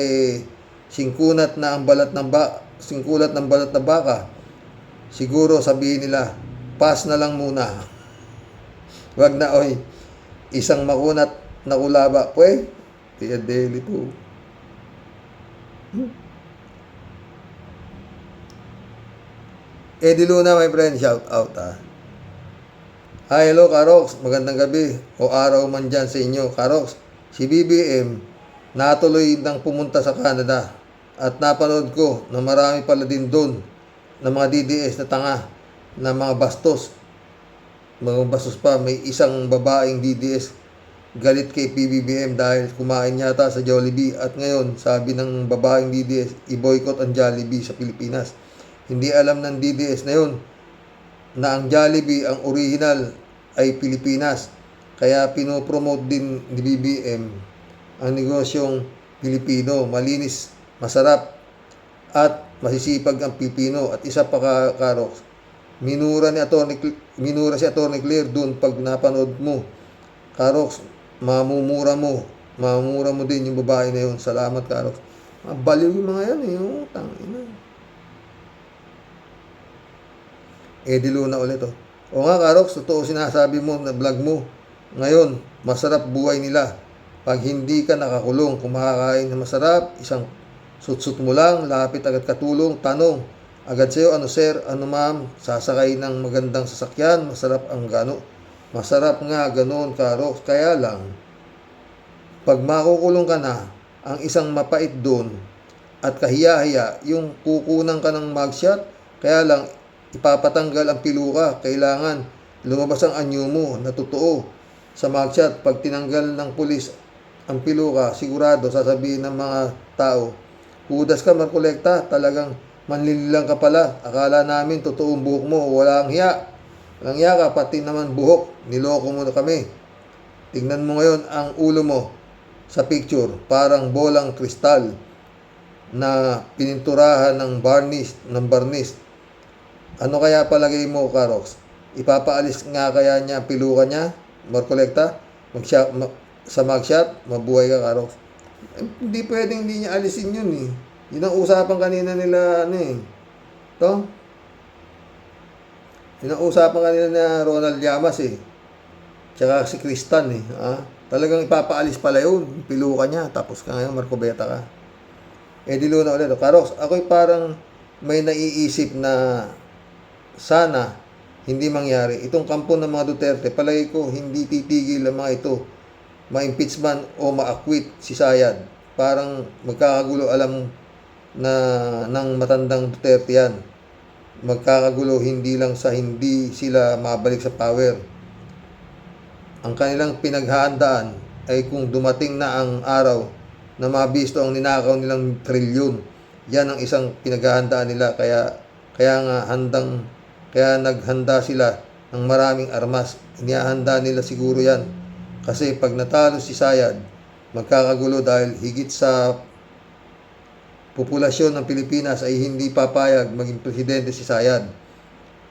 singkulat ng balat ng baka, siguro sabihin nila, pass na lang muna. Wag na isang makunat na kulaba. Tia Deli po. Eddie Luna, my friend, shout out Hi, hello Karox, magandang gabi o araw man dyan sa inyo. Karox, si BBM natuloy nang pumunta sa Canada at napanood ko na marami pala din doon na mga DDS na tanga na mga bastos pa. May isang babaeng DDS galit kay PBBM dahil kumain yata sa Jollibee at ngayon sabi ng babaeng DDS i-boycott ang Jollibee sa Pilipinas. Hindi alam ng DDS na yun na ang Jollibee, ang original ay Pilipinas. Kaya pinopromote din ni BBM ang negosyong Pilipino. Malinis, masarap, at masisipag ang Pilipino. At isa pa Karox, minura si Atty. Claire dun pag napanood mo. Karox, mamumura mo mamura mo din yung babae na yun. Salamat, Karox. Baliw yung mga yan eh. Oh, tangina. Eddie Luna ulit oh. O nga, Karox, totoo sinasabi mo na vlog mo. Ngayon, masarap buhay nila. Pag hindi ka nakakulong, kung makakain na masarap, isang sutsut mo lang, lapit agad katulong, tanong. Agad sa'yo, ano sir, ano ma'am, sasakay ng magandang sasakyan, masarap ang gano. Masarap nga, ganoon, Karox. Kaya lang, pag makukulong ka na, ang isang mapait doon at kahiya-hiya, yung kukunan ka ng mugshot, kaya lang, ipapatanggal ang piluka. Kailangan lumabas ang anyo mo na totoo. Sa mugshot, pag tinanggal ng pulis ang piluka, sigurado sasabihin ng mga tao, hudas ka, Marcoleta, talagang manlililang ka pala. Akala namin totoong buhok mo, walang hiya. Walang hiya ka, pati naman buhok. Niloko mo na kami. Tingnan mo ngayon ang ulo mo sa picture, parang bolang kristal na pininturahan ng barnis. Ano kaya palagay mo, Karox? Ipapaalis nga kaya niya ang piluka niya, Marcoleta? Sa mugshot, mabuhay ka, Karox. Hindi pwedeng hindi niya alisin yun eh. Yun ang usapan kanina nila, ano eh. Ito? Yun ang usapan kanina na Ronald Llamas eh. Tsaka si Kristan eh. Talagang ipapaalis pala yun. Yung piluka niya. Tapos ka ngayon, Marcobeta ka. Eddie Luna ulit. Karox, ako'y parang may naiisip na sana hindi mangyari. Itong kampo ng mga Duterte, palagi ko hindi titigil ang mga ito. Ma-impeachment o ma-acquit si Sayad. Parang magkakagulo, alam na ng matandang Duterte yan. Magkakagulo hindi lang sa hindi sila mabalik sa power. Ang kanilang pinaghahandaan ay kung dumating na ang araw na mabisto ang ninakaw nilang trilyon. Yan ang isang pinaghahandaan nila. Kaya naghanda sila ng maraming armas. Inihahanda nila siguro yan. Kasi pag natalo si Sayad, magkakagulo dahil higit sa populasyon ng Pilipinas ay hindi papayag maging presidente si Sayad.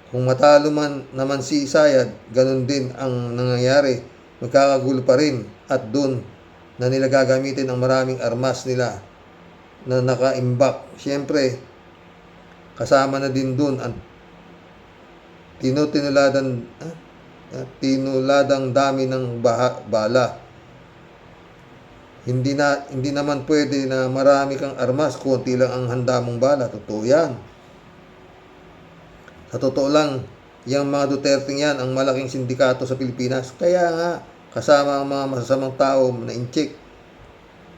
Kung matalo man naman si Sayad, ganun din ang nangyayari. Magkakagulo pa rin at doon na nila gagamitin ang maraming armas nila na nakaimbak. Siyempre, kasama na din doon ang tinuladang dami ng bala. Hindi naman pwede na marami kang armas, konti lang ang handa mong bala. Totoo yan. Sa totoo lang, yung mga Duterte yan, ang malaking sindikato sa Pilipinas. Kaya nga, kasama ang mga masasamang tao na incheck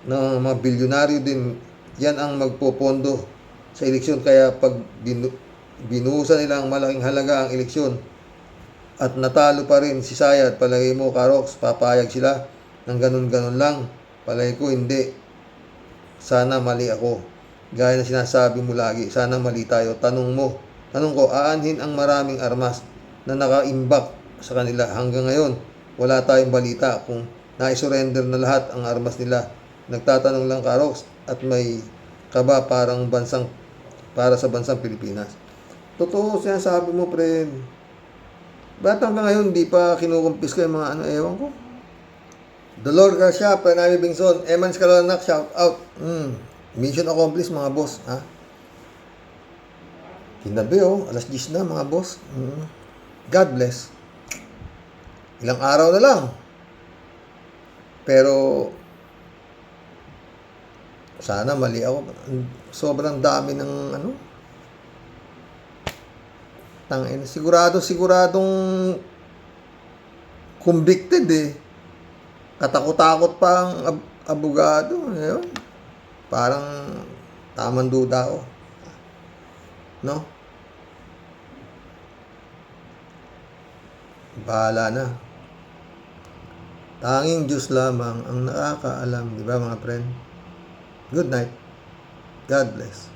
ng mga bilyonaryo din, yan ang magpopondo sa eleksyon. Kaya pag binuhusan nila ang malaking halaga ang eleksyon at natalo pa rin si Sayad, palagay mo, Karox, papayag sila ng ganun-ganun lang? Palagay ko hindi. Sana mali ako. Gaya na sinasabi mo lagi, sana mali tayo. Tanong ko, aanhin ang maraming armas na nakaimbak sa kanila. Hanggang ngayon, wala tayong balita kung naisurrender na lahat ang armas nila. Nagtatanong lang, Karox, at may kaba para sa bansang Pilipinas. Totoo sinasabi mo, friend. Ba't hanggang ngayon di pa kinukumpis ko yung mga ewan ko? Dolor Garcia, Pranami Bingson, Emans Kalonak, shout out. Mission accomplished, mga boss. Kinabi alas 10 na, mga boss. God bless. Ilang araw na lang. Pero sana mali ako. Sobrang dami ng siguradong convicted eh. Katakot-takot pa ang abogado. Ayun. Parang tamang duda ako. No? Bahala na. Tanging Diyos lamang ang nakakaalam. Di ba, mga friend? Good night. God bless.